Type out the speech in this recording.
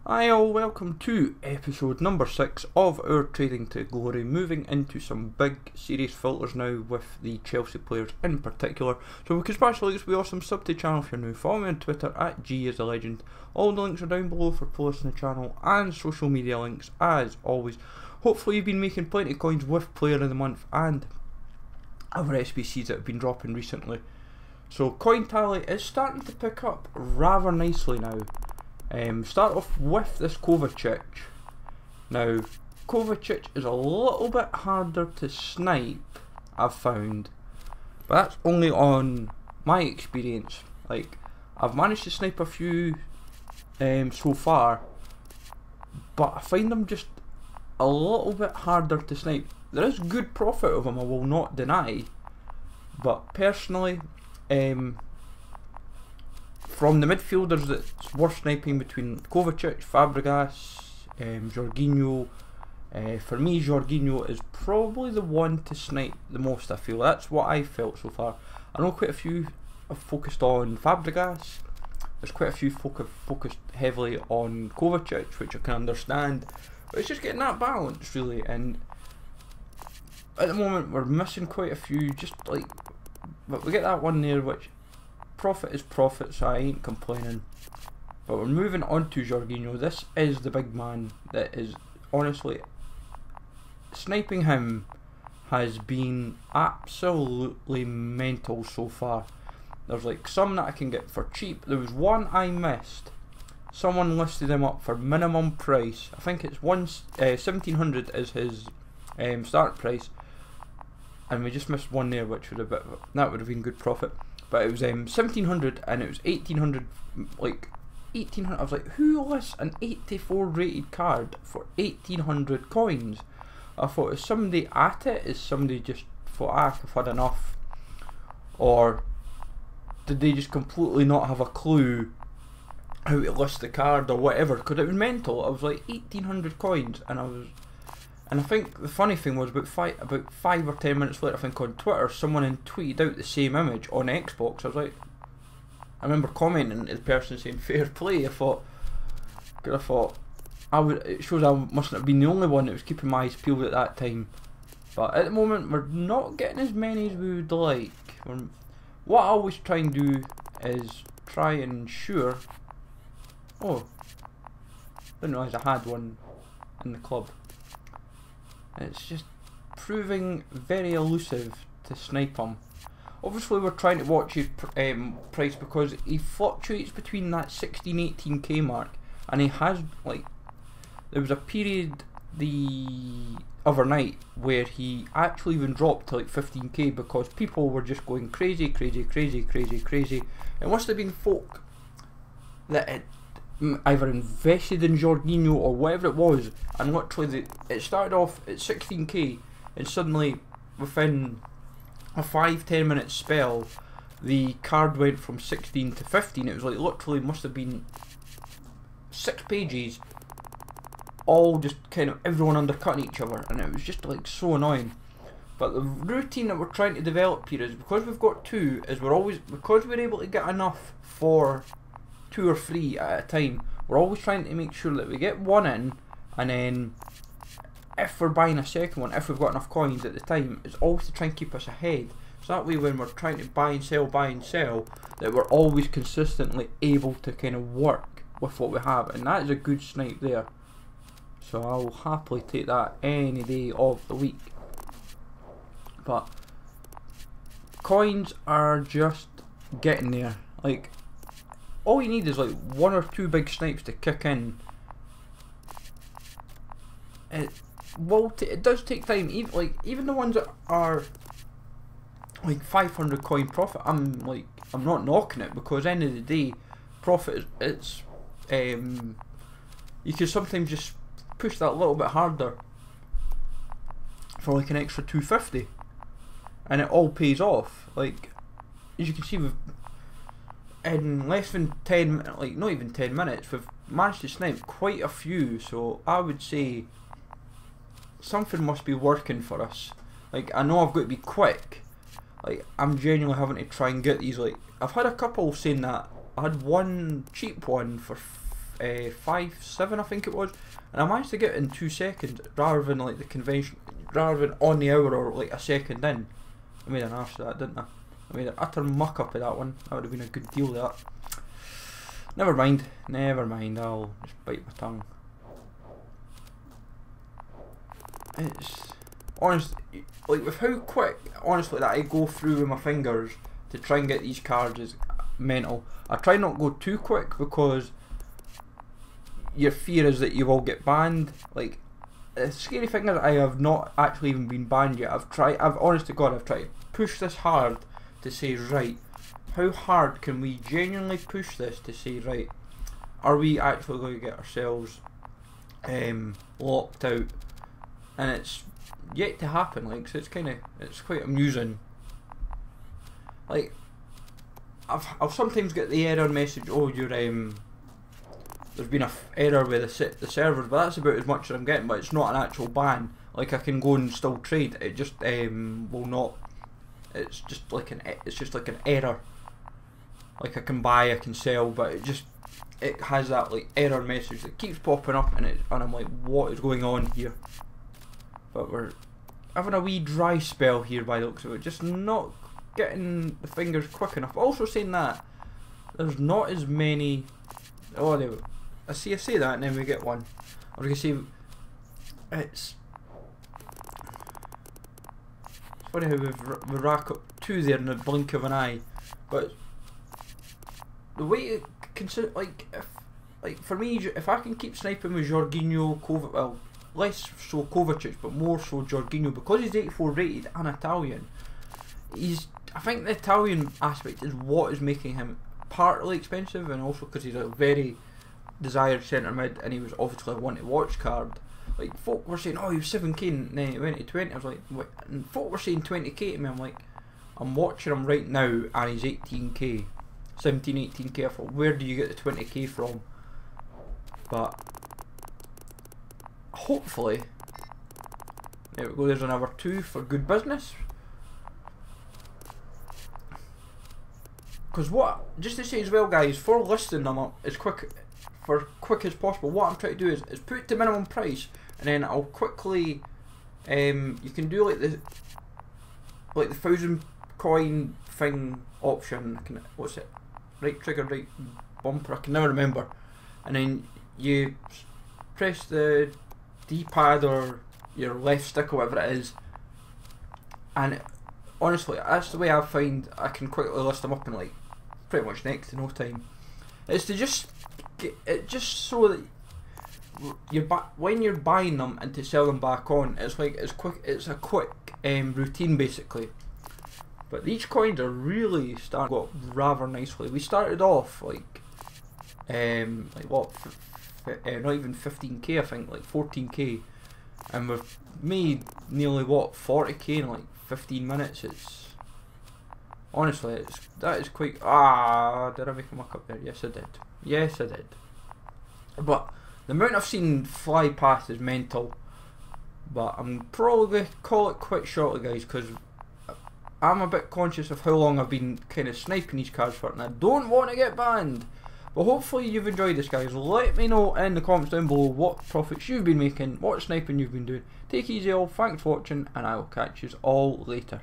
Hi all, welcome to episode number 6 of our Trading to Glory, moving into some big serious filters now with the Chelsea players in particular. So we can smash the likes, be awesome, sub to the channel if you're new, follow me on Twitter at @GIsALegend. All the links are down below for playlists in the channel and social media links as always. Hopefully you've been making plenty of coins with Player of the Month and other SBCs that have been dropping recently. So coin tally is starting to pick up rather nicely now. Start off with this Kovacic. Now, Kovacic is a little bit harder to snipe, I've found, but that's only on my experience. Like, I've managed to snipe a few so far, but I find them just a little bit harder to snipe. There is good profit of them, I will not deny, but personally, from the midfielders that's worth sniping between Kovacic, Fabregas, Jorginho. For me, Jorginho is probably the one to snipe the most, I feel. That's what I felt so far. I know quite a few have focused on Fabregas. There's quite a few focused heavily on Kovacic, which I can understand. But it's just getting that balance, really. And at the moment, we're missing quite a few. Just like, but we get that one there, which profit is profit, so I ain't complaining. But we're moving on to Jorginho. This is the big man that is, honestly, sniping him has been absolutely mental so far. There's like some that I can get for cheap. There was one I missed. Someone listed him up for minimum price. I think it's 1700 is his start price, and we just missed one there, which would that would have been good profit. But it was 1700 and it was 1800, like 1800. I was like, who lists an 84 rated card for 1800 coins? I thought, is somebody at it? Is somebody just thought, I've had enough? Or did they just completely not have a clue how to list the card or whatever? Because it was mental. I was like 1800 coins, and I think the funny thing was about 5 or 10 minutes later, I think on Twitter, someone tweeted out the same image on Xbox. I was like, I remember commenting to the person saying fair play. It shows I mustn't have been the only one that was keeping my eyes peeled at that time. But at the moment, we're not getting as many as we would like. What I always try and do is try and ensure. Oh, didn't realise I had one in the club. It's just proving very elusive to snipe him. Obviously we're trying to watch his price because he fluctuates between that 16-18k mark, and he has, like, there was a period the other night where he actually even dropped to like 15k because people were just going crazy. It must have been folk that either invested in Jorginho or whatever it was, and literally it started off at 16k and suddenly within a 5-10 minute spell the card went from 16 to 15. It was like literally must have been 6 pages, all just kind of everyone undercutting each other, and it was just like so annoying. But the routine that we're trying to develop here is, because we've got two, is because we're able to get enough for 2 or 3 at a time, we're always trying to make sure that we get one in, and then if we're buying a second one, if we've got enough coins at the time, it's always to try and keep us ahead. So that way when we're trying to buy and sell, that we're always consistently able to kind of work with what we have, and that is a good snipe there. So I'll happily take that any day of the week. But coins are just getting there. Like, all you need is like 1 or 2 big snipes to kick in. It does take time. Even the ones that are like 500 coin profit, I'm not knocking it, because at the end of the day, profit is you can sometimes just push that a little bit harder for like an extra 250, and it all pays off. Like, as you can see, in less than 10, like not even 10 minutes, we've managed to snipe quite a few. So I would say something must be working for us. Like, I know I've got to be quick. Like, I'm genuinely having to try and get these. Like, I've had a couple saying that. I had one cheap one for EP.6 I think it was, and I managed to get it in 2 seconds rather than like the convention, rather than on the hour or like a second in. I made an arse of that, didn't I? I made an utter muck up of that one. That would have been a good deal, that. Never mind, I'll just bite my tongue. It's honest, like with how quick, honestly, that I go through with my fingers to try and get these cards is mental. I try not to go too quick because your fear is that you will get banned. Like, the scary thing is I have not actually even been banned yet. Honest to God, I've tried to push this hard to say, right, how hard can we genuinely push this to say, right, are we actually going to get ourselves locked out? And it's yet to happen, like, so it's quite amusing. Like, I'll sometimes get the error message, oh, you're there's been a error with the servers, but that's about as much as I'm getting. But it's not an actual ban. Like, I can go and still trade. It just will not. It's just like an error. Like, I can buy, I can sell, but it has that like error message that keeps popping up, and I'm like, what is going on here? But we're having a wee dry spell here by the looks of it. Just not getting the fingers quick enough. Also saying that there's not as many. Oh, there we go. I say that, and then we get one. I was gonna say it's funny how we rack up 2 there in the blink of an eye, but the way it consider, like, for me, if I can keep sniping with Jorginho, Kovacic, well, less so Kovacic, but more so Jorginho, because he's 84 rated and Italian, I think the Italian aspect is what is making him partly expensive, and also because he's a very desired centre mid, and he was obviously a one to watch card. Like, folk were saying, oh, he was 7k and then he went to 20. I was like, what? And folk were saying 20k to me. I'm like, I'm watching him right now and he's 18k, 17, 18k. I thought, where do you get the 20k from? But hopefully, there we go, there's another 2 for good business. Because just to say as well, guys, for listing them up as quick as possible, what I'm trying to do is put the minimum price, and then I'll quickly, you can do like the 1,000 coin thing option. What's it? Right trigger, right bumper. I can never remember. And then you press the D-pad or your left stick or whatever it is, and honestly, that's the way I find I can quickly list them up in like pretty much next to no time. It's to just get it, just so that when you're buying them and to sell them back on, it's a quick routine basically. But these coins are really starting to go up rather nicely. We started off like what, not even 15k, I think, like 14k, and we've made nearly what, 40k in like 15 minutes. It's honestly, that is quite. Did I make a muck up there? Yes, I did. Yes, I did. But the amount I've seen fly past is mental. But I'm probably going to call it quite shortly, guys, because I'm a bit conscious of how long I've been kind of sniping these cards for, and I don't want to get banned. But hopefully you've enjoyed this, guys. Let me know in the comments down below what profits you've been making, what sniping you've been doing. Take it easy all, thanks for watching, and I will catch you all later.